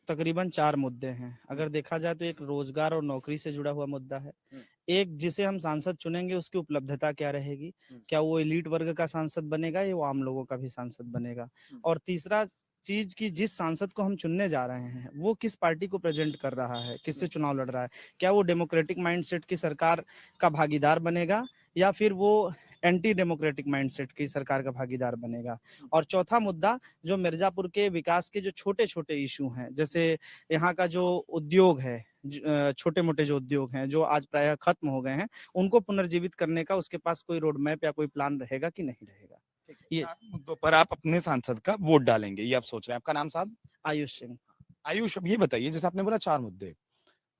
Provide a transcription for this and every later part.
तकरीबन 4 मुद्दे हैं। अगर देखा जाए तो एक रोजगार और नौकरी से जुड़ा हुआ मुद्दा है। एक जिसे हम सांसद चुनेंगे उसकी उपलब्धता क्या रहेगी? क्या वो एलीट वर्ग का सांसद बनेगा या वो आम लोगों का भी सांसद बनेगा? और तीसरा चीज कि जिस सांसद को हम चुनने जा रहे हैं वो किस पार्टी को प्रेजेंट कर रहा है, किससे चुनाव लड़ रहा है? क्या वो डेमोक्रेटिक माइंडसेट की सरकार का भागीदार बनेगा या फिर वो एंटी डेमोक्रेटिक माइंडसेट की सरकार का भागीदार बनेगा? और चौथा मुद्दा जो मिर्जापुर के विकास के जो छोटे छोटे इशू हैं, जैसे यहाँ का जो उद्योग है, छोटे मोटे जो उद्योग हैं जो आज प्रायः खत्म हो गए हैं, उनको पुनर्जीवित करने का उसके पास कोई रोड मैप या कोई प्लान रहेगा कि नहीं रहेगा? ये 4 मुद्दों पर आप अपने सांसद का वोट डालेंगे, ये आप सोच रहे हैं। आपका नाम साहब? आयुष सिंह। आयुष, अब ये बताइए, जैसे आपने बोला 4 मुद्दे,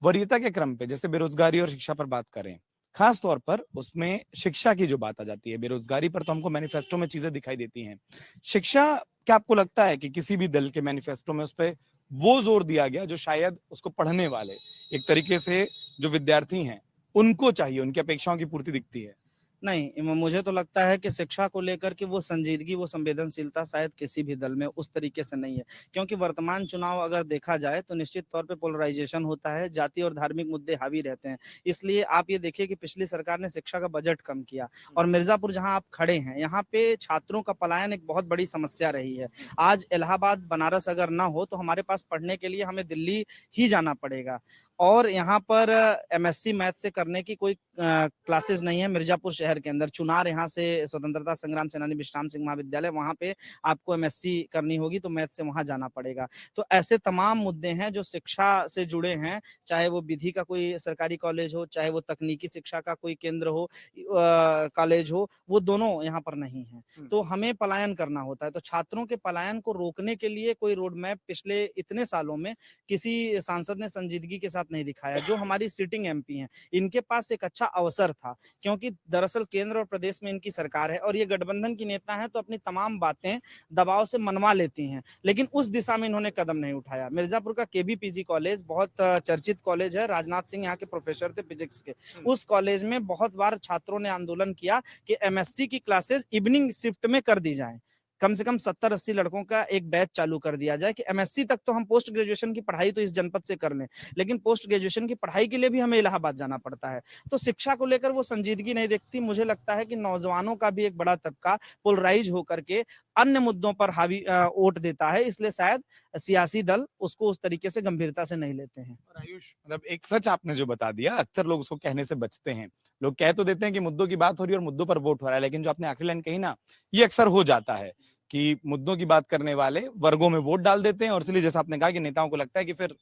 वरीयता के क्रम पे जैसे बेरोजगारी और शिक्षा पर बात करें, खास तौर पर उसमें शिक्षा की जो बात आ जाती है, बेरोजगारी पर तो हमको मैनिफेस्टो में चीजें दिखाई देती हैं। शिक्षा, क्या आपको लगता है कि किसी भी दल के मैनिफेस्टो में उस पे वो जोर दिया गया जो शायद उसको पढ़ने वाले, एक तरीके से जो विद्यार्थी हैं, उनको चाहिए, उनकी अपेक्षाओं की पूर्ति दिखती है? नहीं, मुझे तो लगता है कि शिक्षा को लेकर के वो संजीदगी, वो संवेदनशीलता शायद किसी भी दल में उस तरीके से नहीं है। क्योंकि वर्तमान चुनाव अगर देखा जाए तो निश्चित तौर पे पोलराइजेशन होता है, जाति और धार्मिक मुद्दे हावी रहते हैं। इसलिए आप ये देखिए कि पिछली सरकार ने शिक्षा का बजट कम किया और मिर्जापुर जहाँ आप खड़े हैं, यहाँ पे छात्रों का पलायन एक बहुत बड़ी समस्या रही है। आज इलाहाबाद, बनारस अगर ना हो तो हमारे पास पढ़ने के लिए हमें दिल्ली ही जाना पड़ेगा। और यहाँ पर एमएससी मैथ से करने की कोई क्लासेस नहीं है मिर्जापुर शहर के अंदर। चुनार यहाँ से स्वतंत्रता संग्राम सेनानी विश्राम सिंह महाविद्यालय, वहाँ पे आपको एमएससी करनी होगी तो मैथ से वहाँ जाना पड़ेगा। तो ऐसे तमाम मुद्दे हैं जो शिक्षा से जुड़े हैं, चाहे वो विधि का कोई सरकारी कॉलेज हो, चाहे वो तकनीकी शिक्षा का कोई केंद्र हो, कॉलेज हो, वो दोनों यहाँ पर नहीं है। तो हमें पलायन करना होता है। तो छात्रों के पलायन को रोकने के लिए कोई रोड मैप पिछले इतने सालों में किसी सांसद ने संजीदगी के साथ नहीं दिखाया। जो हमारी सिटिंग एमपी हैं, इनके पास एक अच्छा अवसर था, क्योंकि दरअसल केंद्र और प्रदेश में इनकी सरकार है और ये गठबंधन की नेता हैं, तो अपनी तमाम बातें दबाव से मनवा लेती हैं, लेकिन उस दिशा में इन्होंने कदम नहीं उठाया। मिर्जापुर का केबी पीजी कॉलेज बहुत चर्चित कॉलेज है, राजनाथ सिंह यहाँ के प्रोफेसर थे फिजिक्स के। उस कॉलेज में बहुत बार छात्रों ने आंदोलन किया कि एमएससी की क्लासेस इवनिंग शिफ्ट में कर दी जाए, कम से कम 70-80 लड़कों का एक बैच चालू कर दिया जाए कि एमएससी तक तो हम पोस्ट ग्रेजुएशन की पढ़ाई तो इस जनपद से कर लें, लेकिन पोस्ट ग्रेजुएशन की पढ़ाई के लिए भी हमें इलाहाबाद जाना पड़ता है। तो शिक्षा को लेकर वो संजीदगी नहीं देखती। मुझे लगता है कि नौजवानों का भी एक बड़ा तबका पोलराइज होकर के अन्य मुद्दों पर हावी वोट देता है, इसलिए शायद सियासी दल उसको उस तरीके से गंभीरता से नहीं लेते हैं। और आयुष, मतलब एक सच आपने जो बता दिया, अक्सर लोग उसको कहने से बचते हैं। लोग कह तो देते हैं कि मुद्दों की बात हो रही है और मुद्दों पर वोट हो रहा है, लेकिन जो आपने आखिरी लाइन कही ना, ये अक्सर हो जाता है कि मुद्दों की बात करने वाले वर्गों में वोट डाल देते हैं और इसलिए जैसा आपने कहा कि नेताओं को लगता है कि फिर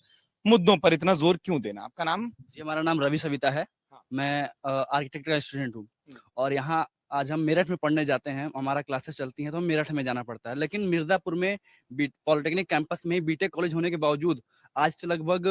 मुद्दों पर इतना जोर क्यों देना। आपका नाम? जी, हमारा नाम रवि सविता है। हाँ। मैं आर्किटेक्ट का स्टूडेंट हूँ और यहाँ आज हम मेरठ में पढ़ने जाते हैं, हमारा क्लासेस चलती हैं तो हमें मेरठ में जाना पड़ता है। लेकिन मिर्ज़ापुर में पॉलिटेक्निक कैंपस में बीटेक कॉलेज होने के बावजूद आज से लगभग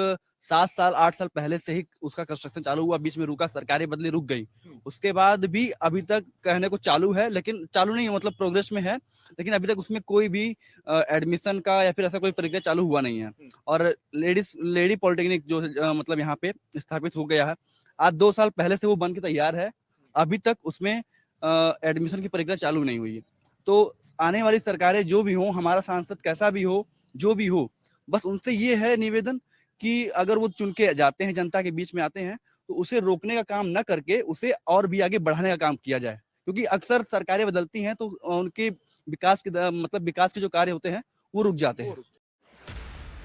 7 साल 8 साल पहले से ही उसका कंस्ट्रक्शन चालू हुआ, बीच में रुका, सरकारें बदली, रुक गई। उसके बाद भी अभी तक कहने को चालू है, लेकिन चालू नहीं है, मतलब प्रोग्रेस में है, लेकिन अभी तक उसमें कोई भी एडमिशन का या फिर ऐसा कोई प्रक्रिया चालू हुआ नहीं है। और लेडी पॉलिटेक्निक जो मतलब यहाँ पे स्थापित हो गया है, आज 2 साल पहले से वो बन के तैयार है, अभी तक उसमें एडमिशन की प्रक्रिया चालू नहीं हुई है। तो आने वाली सरकारें जो भी हो, हमारा सांसद कैसा भी हो, जो भी हो, बस उनसे ये है निवेदन कि अगर वो चुन के जाते हैं, जनता के बीच में आते हैं, तो उसे रोकने का काम न करके उसे और भी आगे बढ़ाने का काम किया जाए। क्योंकि अक्सर सरकारें बदलती हैं तो उनके विकास के मतलब विकास के जो कार्य होते हैं वो रुक जाते हैं।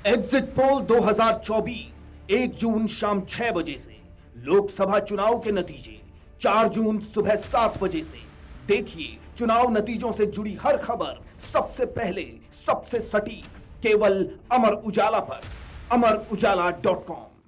एग्जिट पोल 2024 1 जून शाम 6 बजे से, लोकसभा चुनाव के नतीजे 4 जून सुबह 7 बजे से। देखिए चुनाव नतीजों से जुड़ी हर खबर सबसे पहले, सबसे सटीक, केवल अमर उजाला पर, amarujala.com।